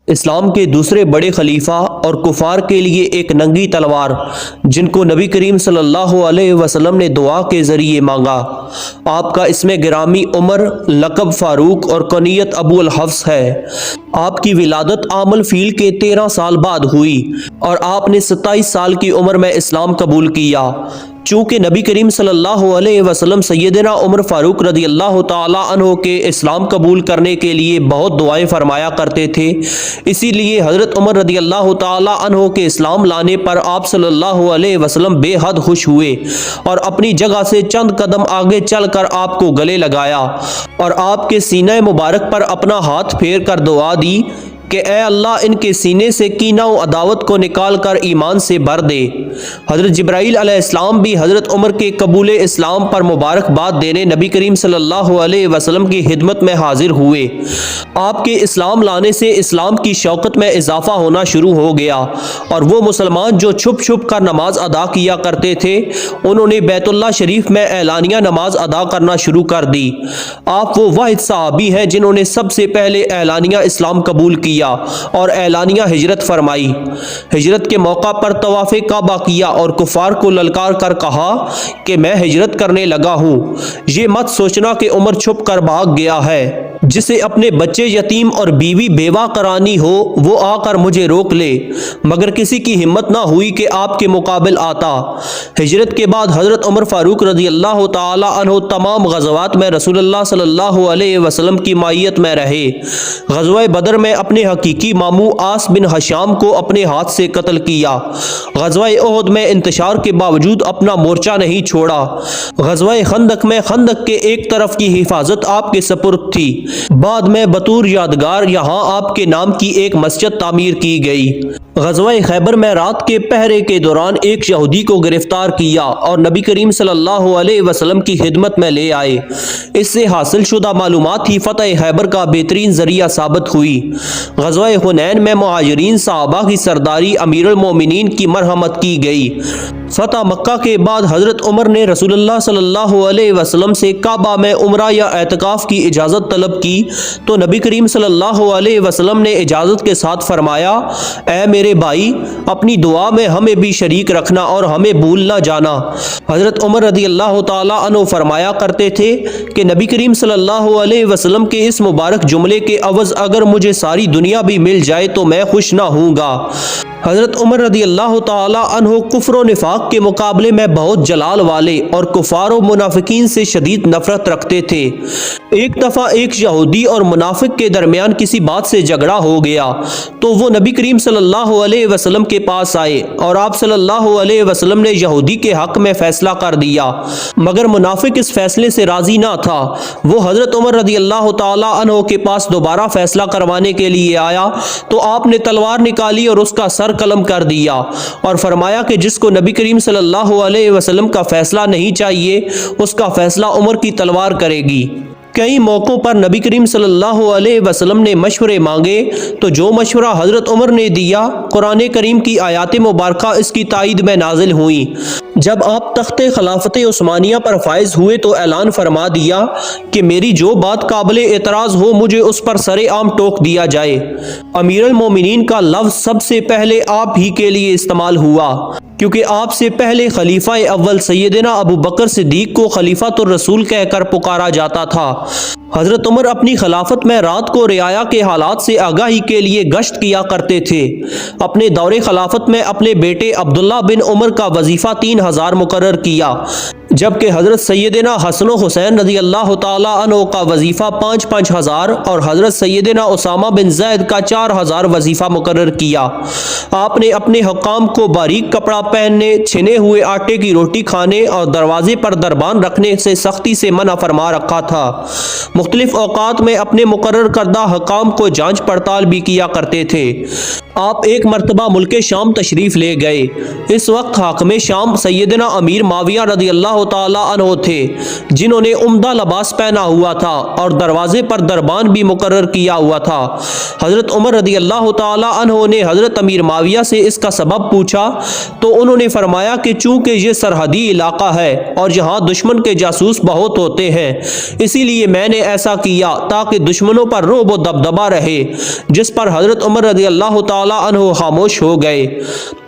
اسلام کے دوسرے بڑے خلیفہ اور کفار کے لیے ایک ننگی تلوار جن کو نبی کریم صلی اللہ علیہ وسلم نے دعا کے ذریعے مانگا۔ آپ کا اسم گرامی عمر، لقب فاروق اور کنیت ابو الحفص ہے۔ آپ کی ولادت عام الفیل کے 13 سال بعد ہوئی اور آپ نے 27 سال کی عمر میں اسلام قبول کیا۔ چونکہ نبی کریم صلی اللہ علیہ وسلم سیدنا عمر فاروق رضی اللہ تعالی عنہ کے اسلام قبول کرنے کے لیے بہت دعائیں فرمایا کرتے تھے، اسی لیے حضرت عمر رضی اللہ تعالی عنہ کے اسلام لانے پر آپ صلی اللہ علیہ وسلم بے حد خوش ہوئے اور اپنی جگہ سے چند قدم آگے چل کر آپ کو گلے لگایا اور آپ کے سینہ مبارک پر اپنا ہاتھ پھیر کر دعا دی کہ اے اللہ ان کے سینے سے کینہ و عداوت کو نکال کر ایمان سے بھر دے۔ حضرت جبرائیل علیہ السلام بھی حضرت عمر کے قبول اسلام پر مبارکباد دینے نبی کریم صلی اللہ علیہ وسلم کی خدمت میں حاضر ہوئے۔ آپ کے اسلام لانے سے اسلام کی شوقت میں اضافہ ہونا شروع ہو گیا اور وہ مسلمان جو چھپ چھپ کر نماز ادا کیا کرتے تھے انہوں نے بیت اللہ شریف میں اعلانیہ نماز ادا کرنا شروع کر دی۔ آپ وہ واحد صحابی ہیں جنہوں نے سب سے پہلے اعلانیہ اسلام قبول کیا اور اعلانیہ ہجرت فرمائی۔ ہجرت کے موقع پر طواف کعبہ کیا اور کفار کو للکار کر کہا کہ میں ہجرت کرنے لگا ہوں، یہ مت سوچنا کہ عمر چھپ کر بھاگ گیا ہے۔ جسے اپنے بچے یتیم اور بیوی بیوہ کرانی ہو وہ آ کر مجھے روک لے، مگر کسی کی ہمت نہ ہوئی کہ آپ کے مقابل آتا۔ ہجرت کے بعد حضرت عمر فاروق رضی اللہ تعالی عنہ تمام غزوات میں رسول اللہ صلی اللہ علیہ وسلم کی معیت میں رہے۔ غزوہ بدر میں اپنے حقیقی ماموں عاص بن ہشام کو اپنے ہاتھ سے قتل کیا۔ غزوہ احد میں انتشار کے باوجود اپنا مورچہ نہیں چھوڑا۔ غزوہ خندق میں خندق کے ایک طرف کی حفاظت آپ کے سپرد تھی۔ بعد میں بطور یادگار یہاں آپ کے نام کی ایک مسجد تعمیر کی گئی۔ غزوہ خیبر میں رات کے پہرے کے دوران ایک یہودی کو گرفتار کیا اور نبی کریم صلی اللہ علیہ وسلم کی خدمت میں لے آئے۔ اس سے حاصل شدہ معلومات ہی فتح خیبر کا بہترین ذریعہ ثابت ہوئی۔ غزوہ حنین میں مہاجرین صحابہ کی سرداری امیر المومنین کی مرحمت کی گئی۔ فتح مکہ کے بعد حضرت عمر نے رسول اللہ صلی اللہ علیہ وسلم سے کعبہ میں عمرہ یا اعتکاف کی اجازت طلب کی تو نبی کریم صلی اللہ علیہ وسلم نے اجازت کے ساتھ فرمایا، اے میرے بھائی اپنی دعا میں ہمیں بھی شریک رکھنا اور ہمیں بھول نہ جانا۔ حضرت عمر رضی اللہ تعالی عنہ فرمایا کرتے تھے کہ نبی کریم صلی اللہ علیہ وسلم کے اس مبارک جملے کے عوض اگر مجھے ساری دنیا بھی مل جائے تو میں خوش نہ ہوں گا۔ حضرت عمر رضی اللہ تعالی عنہ کفر و نفاق کے مقابلے میں بہت جلال والے اور کفار و منافقین سے شدید نفرت رکھتے تھے۔ ایک دفعہ ایک یہودی اور منافق کے درمیان کسی بات سے جھگڑا ہو گیا تو وہ نبی کریم صلی اللہ علیہ وسلم کے پاس آئے اور آپ صلی اللہ علیہ وسلم نے یہودی کے حق میں فیصلہ کر دیا، مگر منافق اس فیصلے سے راضی نہ تھا۔ وہ حضرت عمر رضی اللہ تعالی عنہ کے پاس دوبارہ فیصلہ کروانے کے لیے آیا تو آپ نے تلوار نکالی اور اس کا سر قلم کر دیا اور فرمایا کہ جس کو نبی کریم صلی اللہ علیہ وسلم کا فیصلہ نہیں چاہیے اس کا فیصلہ عمر کی تلوار کرے گی۔ کئی موقعوں پر نبی کریم صلی اللہ علیہ وسلم نے مشورے مانگے تو جو مشورہ حضرت عمر نے دیا قرآن کریم کی آیات مبارکہ اس کی تائید میں نازل ہوئیں۔ جب آپ تخت خلافت عثمانیہ پر فائز ہوئے تو اعلان فرما دیا کہ میری جو بات قابل اعتراض ہو مجھے اس پر سر عام ٹوک دیا جائے۔ امیر المومنین کا لفظ سب سے پہلے آپ ہی کے لیے استعمال ہوا کیونکہ آپ سے پہلے خلیفہ اول سیدنا ابو بکر صدیق کو خلیفۃ الرسول کہہ کر پکارا جاتا تھا۔ حضرت عمر اپنی خلافت میں رات کو رعایا کے حالات سے آگاہی کے لیے گشت کیا کرتے تھے۔ اپنے دور خلافت میں اپنے بیٹے عبداللہ بن عمر کا وظیفہ 3000 مقرر کیا، جبکہ حضرت سیدنا حسن و حسین رضی اللہ تعالی عنہ کا وظیفہ 5,000 اور حضرت سیدنا اسامہ بن زید کا 4,000 وظیفہ مقرر کیا۔ آپ نے اپنے حکام کو باریک کپڑا پہننے، چھنے ہوئے آٹے کی روٹی کھانے اور دروازے پر دربان رکھنے سے سختی سے منع فرما رکھا تھا۔ مختلف اوقات میں اپنے مقرر کردہ حکام کو جانچ پڑتال بھی کیا کرتے تھے۔ آپ ایک مرتبہ ملک شام تشریف لے گئے۔ اس وقت حاکم شام سیدنا امیر معاویہ رضی اللہ اللہ تعالی عنہ تھے جنہوں نے عمدہ لباس پہنا ہوا تھا اور دروازے پر دربان بھی مقرر کیا ہوا تھا۔ حضرت عمر رضی اللہ تعالی عنہ نے حضرت امیر معاویہ سے اس کا سبب پوچھا تو انہوں نے فرمایا کہ چونکہ یہ سرحدی علاقہ ہے اور یہاں دشمن کے جاسوس بہت ہوتے ہیں، اسی لیے میں نے ایسا کیا تاکہ دشمنوں پر رعب و دبدبا رہے، جس پر حضرت عمر رضی اللہ تعالی عنہ خاموش ہو گئے۔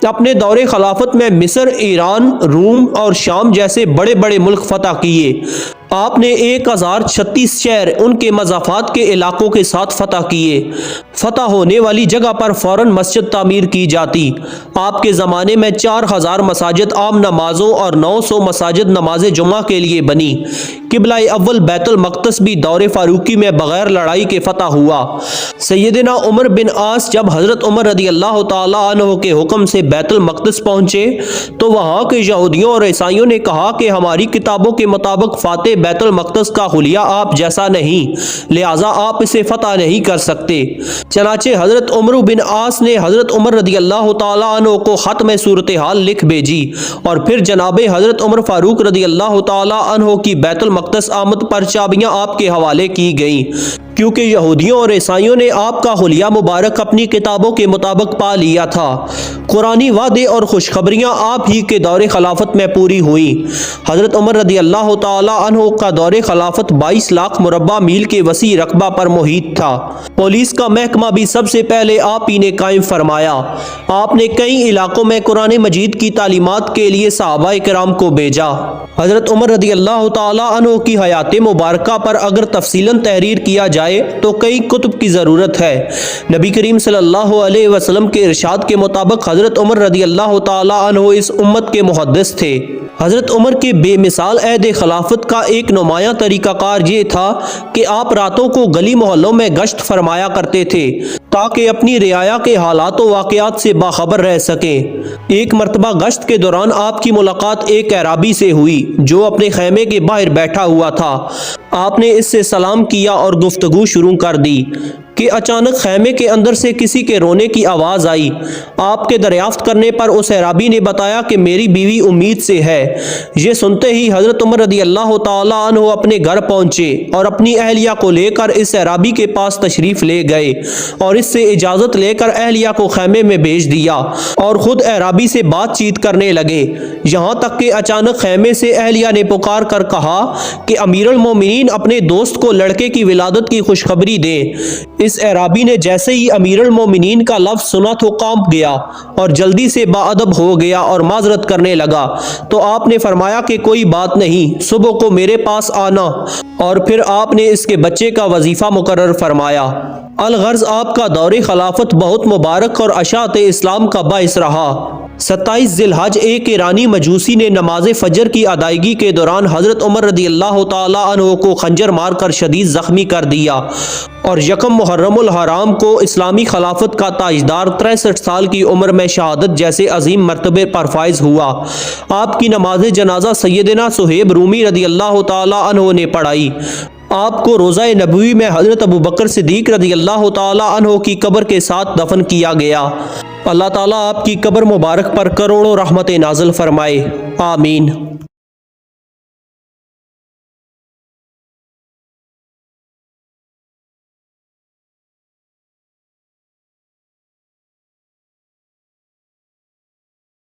اپنے دور خلافت میں مصر، ایران، روم اور شام جیسے بڑے بڑے ملک فتح کیے۔ آپ نے 1036 شہر ان کے مضافات کے علاقوں کے ساتھ فتح کیے۔ فتح ہونے والی جگہ پر فوراً مسجد تعمیر کی جاتی۔ آپ کے زمانے میں 4000 مساجد عام نمازوں اور 900 مساجد نماز جمعہ کے لیے بنی۔ قبلہ اول بیت المقدس بھی دور فاروقی میں بغیر لڑائی کے فتح ہوا۔ سیدنا عمر بن عاص جب حضرت عمر رضی اللہ تعالی عنہ کے حکم سے بیت المقدس پہنچے تو وہاں کے یہودیوں اور عیسائیوں نے کہا کہ ہماری کتابوں کے مطابق فاتح بیت المقدس کا خلیہ آپ جیسا نہیں، لہٰذا آپ اسے فتح نہیں کر سکتے۔ چنانچہ حضرت عمر بن عاص نے حضرت عمر رضی اللہ تعالی عنہ کو خط میں صورتحال لکھ بھیجی اور پھر جناب حضرت عمر فاروق رضی اللہ تعالی عنہ کی بیت المقدس آمد پر چابیاں آپ کے حوالے کی گئیں، کیونکہ یہودیوں اور عیسائیوں نے آپ کا خلیہ مبارک اپنی کتابوں کے مطابق پا لیا تھا۔ قرآنی وعدے اور خوشخبریاں آپ ہی کے دور خلافت میں پوری ہوئیں۔ حضرت عمر رضی اللہ تعالی عنہ کا دور خلافت 22 لاکھ مربع میل کے وسیع رقبہ پر محیط تھا۔ پولیس کا محکمہ بھی سب سے پہلے آپ ہی نے قائم فرمایا۔ آپ نے کئی علاقوں میں قرآن مجید کی تعلیمات کے لیے صحابہ کرام کو بھیجا۔ حضرت عمر رضی اللہ تعالی عنہ کی حیات مبارکہ پر اگر تفصیلاً تحریر کیا جائے تو کئی کتب کی ضرورت ہے۔ نبی کریم صلی اللہ علیہ وسلم کے ارشاد کے مطابق حضرت عمر رضی اللہ تعالی عنہ اس امت کے محدث تھے۔ حضرت عمر کے بے مثال عہد خلافت کا ایک نمایاں طریقہ کار یہ تھا کہ آپ راتوں کو گلی محلوں میں گشت فرمایا کرتے تھے تاکہ اپنی رعایا کے حالات و واقعات سے باخبر رہ سکیں۔ ایک مرتبہ گشت کے دوران آپ کی ملاقات ایک اعرابی سے ہوئی جو اپنے خیمے کے باہر بیٹھا ہوا تھا۔ آپ نے اس سے سلام کیا اور گفتگو شروع کر دی کہ اچانک خیمے کے اندر سے کسی کے رونے کی آواز آئی۔ آپ کے دریافت کرنے پر اس اعرابی نے بتایا کہ میری بیوی امید سے ہے۔ یہ سنتے ہی حضرت عمر رضی اللہ تعالی عنہ اپنے گھر پہنچے اور اپنی اہلیہ کو لے کر اس اعرابی کے پاس تشریف لے گئے اور اس سے اجازت لے کر اہلیہ کو خیمے میں بھیج دیا اور خود اعرابی سے بات چیت کرنے لگے، یہاں تک کہ اچانک خیمے سے اہلیہ نے پکار کر کہا کہ امیر المومنین اپنے دوست کو لڑکے کی ولادت کی خوشخبری دیں۔ اس اعرابی نے جیسے ہی امیر المومنین کا لفظ سنا تو کانپ گیا اور جلدی سے باادب ہو گیا اور معذرت کرنے لگا، تو آپ نے فرمایا کہ کوئی بات نہیں، صبح کو میرے پاس آنا، اور پھر آپ نے اس کے بچے کا وظیفہ مقرر فرمایا۔ الغرض آپ کا دور خلافت بہت مبارک اور اشاعت اسلام کا باعث رہا۔ 27 ذی الحج ایک ایرانی مجوسی نے نماز فجر کی ادائیگی کے دوران حضرت عمر رضی اللہ تعالی عنہ کو خنجر مار کر شدید زخمی کر دیا اور یکم محرم الحرام کو اسلامی خلافت کا تاجدار 63 سال کی عمر میں شہادت جیسے عظیم مرتبے پر فائز ہوا۔ آپ کی نماز جنازہ سیدنا صہیب رومی رضی اللہ تعالی عنہ نے پڑھائی۔ آپ کو روضہ نبوی میں حضرت ابوبکر صدیق رضی اللہ تعالی عنہ کی قبر کے ساتھ دفن کیا گیا۔ اللہ تعالیٰ آپ کی قبر مبارک پر کروڑوں رحمت نازل فرمائے، آمین۔